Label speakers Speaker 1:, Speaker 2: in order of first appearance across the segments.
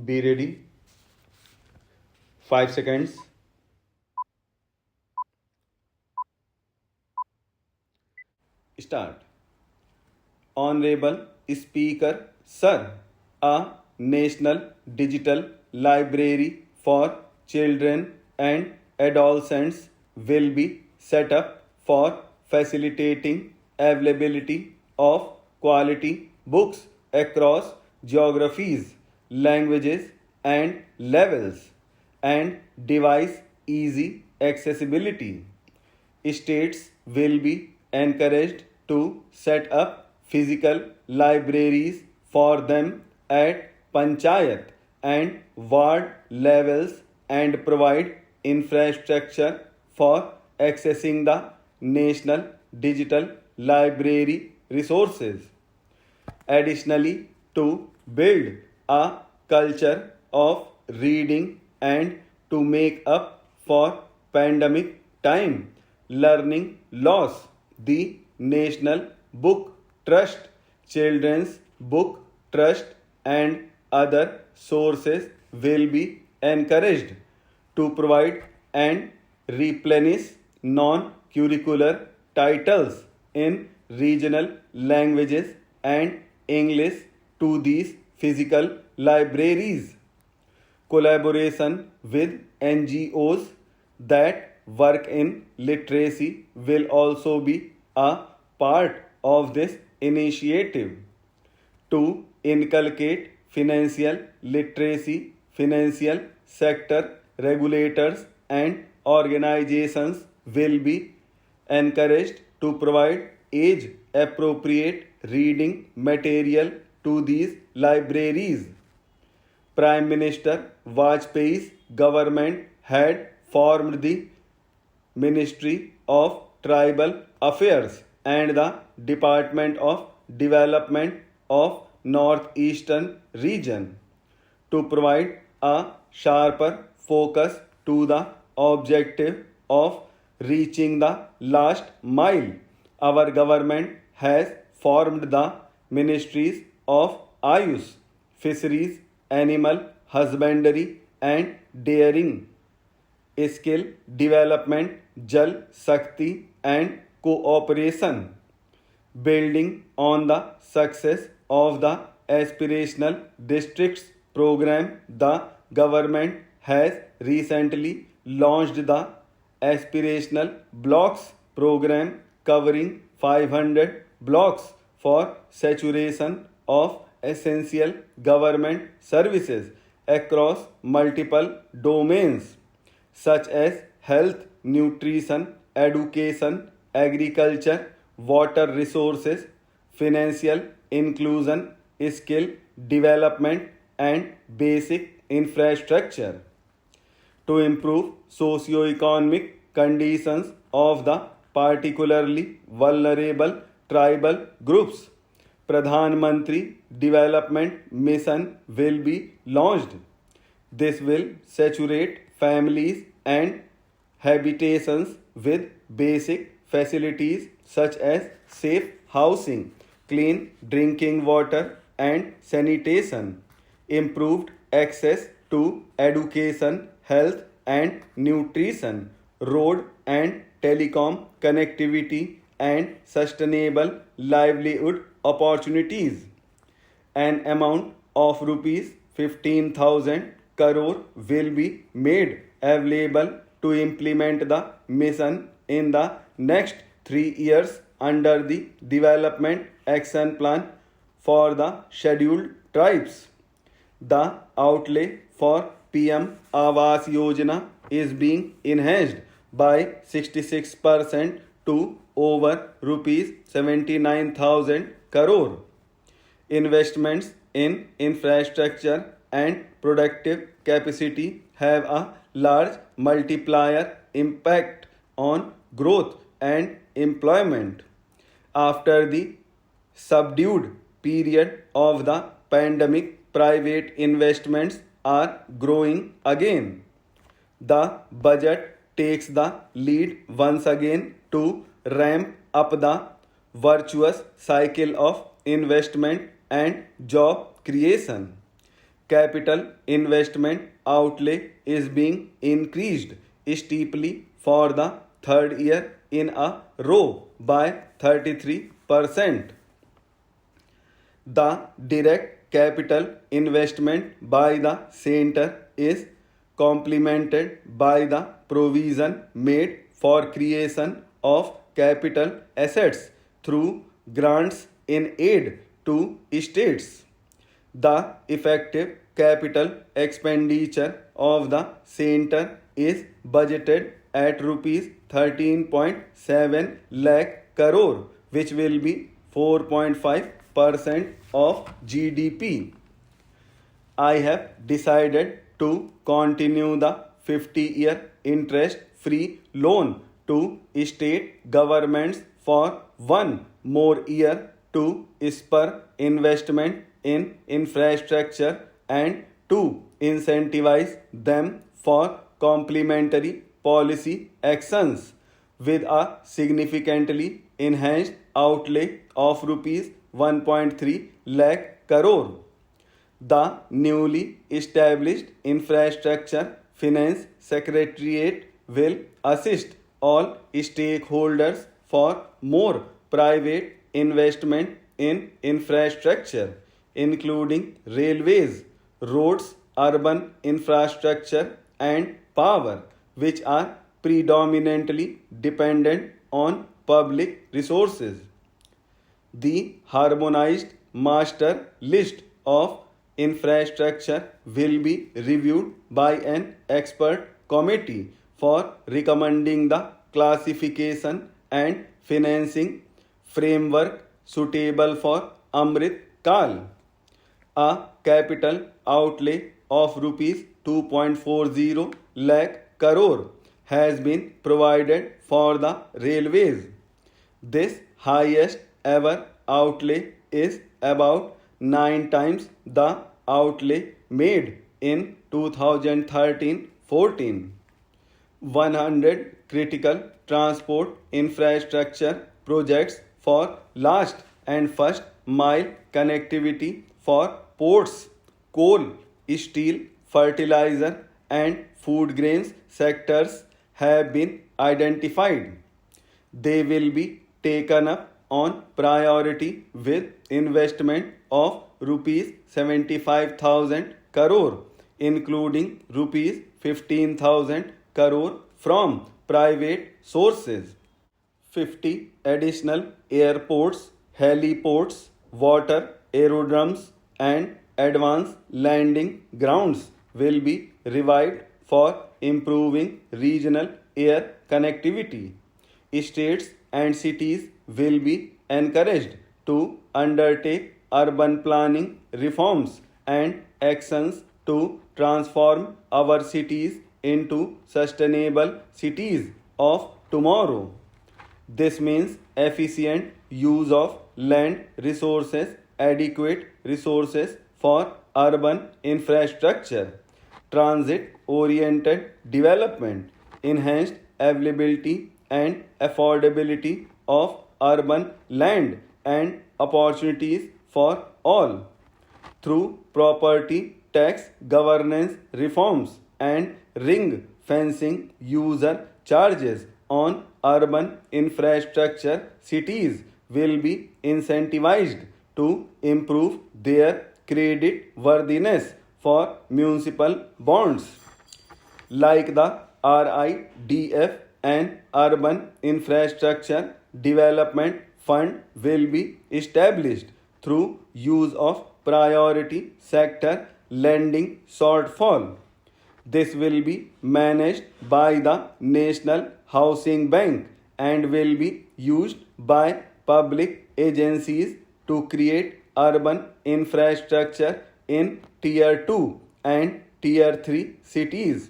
Speaker 1: Be ready. 5 seconds. Start. Honorable Speaker, Sir, a National Digital Library for Children and Adolescents will be set up for facilitating availability of quality books across geographies, languages, and levels, and device easy accessibility. States will be encouraged to set up physical libraries for them at panchayat and ward levels and provide infrastructure for accessing the national digital library resources. Additionally, to build a culture of reading and to make up for pandemic time learning loss, the National Book Trust, Children's Book Trust, and other sources will be encouraged to provide and replenish non curricular titles in regional languages and English to these physical libraries. Collaboration with NGOs that work in literacy will also be a part of this initiative. To inculcate financial literacy, financial sector regulators and organizations will be encouraged to provide age appropriate reading material to these libraries. Prime Minister Vajpayee's government had formed the Ministry of Tribal Affairs and the Department of Development of Northeastern Region to provide a sharper focus to the objective of reaching the last mile. Our government has formed the ministries of Ayush, Fisheries, Animal Husbandry and Dairying, Skill Development, Jal Shakti and Cooperation. Building on the success of the Aspirational Districts program, the government has recently launched the Aspirational Blocks program covering 500 blocks for saturation of essential government services across multiple domains such as health, nutrition, education, agriculture, water resources, financial inclusion, skill development, and basic infrastructure. To improve socio-economic conditions of the particularly vulnerable tribal groups, Pradhan Mantri Development Mission will be launched. This will saturate families and habitations with basic facilities such as safe housing, clean drinking water and sanitation, improved access to education, health and nutrition, road and telecom connectivity, and sustainable livelihood opportunities. An amount of rupees 15,000 crore will be made available to implement the mission in the next 3 years under the Development Action Plan for the Scheduled Tribes. The outlay for PM Awas Yojana is being enhanced by 66% to over rupees 79,000 crore. Investments in infrastructure and productive capacity have a large multiplier impact on growth and employment. After the subdued period of the pandemic, private investments are growing again. The budget takes the lead once again to ramp up the virtuous cycle of investment and job creation. capital investment outlay is being increased steeply for the third year in a row by 33%. The direct capital investment by the center is complemented by the provision made for creation of capital assets through grants in aid to states. The effective capital expenditure of the center is budgeted at rupees 13.7 lakh crore, which will be 4.5% of GDP. I have decided to continue the 50-year interest-free loan to state governments for one more year to spur investment in infrastructure and to incentivize them for complementary policy actions with a significantly enhanced outlay of rupees 1.3 lakh crore. The newly established Infrastructure Finance Secretariat will assist all stakeholders for more private investment in infrastructure, including railways, roads, urban infrastructure, and power, which are predominantly dependent on public resources. The harmonized master list of infrastructure will be reviewed by an expert committee for recommending the classification and financing framework suitable for Amrit Kal. A capital outlay of rupees 2.40 lakh crore has been provided for the railways. This highest ever outlay is about 9 times the outlay made in 2013-14. 100 critical transport infrastructure projects for last and first mile connectivity for ports, coal, steel, fertilizer, and food grains sectors have been identified. They will be taken up on priority with investment of rupees 75,000 crore, including rupees 15,000 crore from private sources. 50 additional airports, heliports, water aerodromes, and advanced landing grounds will be revived for improving regional air connectivity. States and cities will be encouraged to undertake urban planning reforms and actions to transform our cities into sustainable cities of tomorrow. This means efficient use of land resources, adequate resources for urban infrastructure, transit-oriented development, enhanced availability and affordability of urban land and opportunities for all. Through property tax governance reforms and ring fencing user charges on urban infrastructure, cities will be incentivized to improve their credit worthiness for municipal bonds. Like the RIDF and Urban Infrastructure Development Fund will be established through use of priority sector lending shortfall. This will be managed by the National Housing Bank and will be used by public agencies to create urban infrastructure in Tier 2 and Tier 3 cities.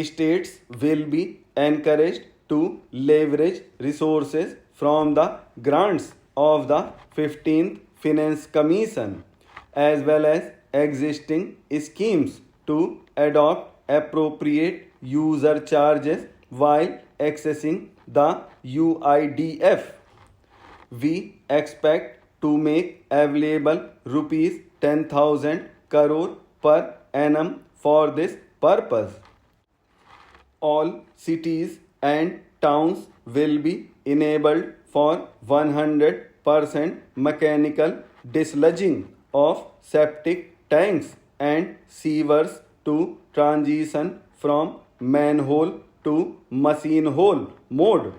Speaker 1: States will be encouraged to leverage resources from the grants of the 15th Finance Commission as well as existing schemes to adopt appropriate user charges while accessing the UIDF. We expect to make available rupees 10,000 crore per annum for this purpose. All cities and towns will be enabled for 100% mechanical dislodging of septic tanks and sewers to transition from manhole to machine hole mode.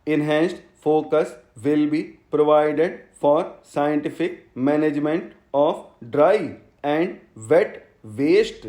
Speaker 1: Enhanced focus will be provided for scientific management of dry and wet waste.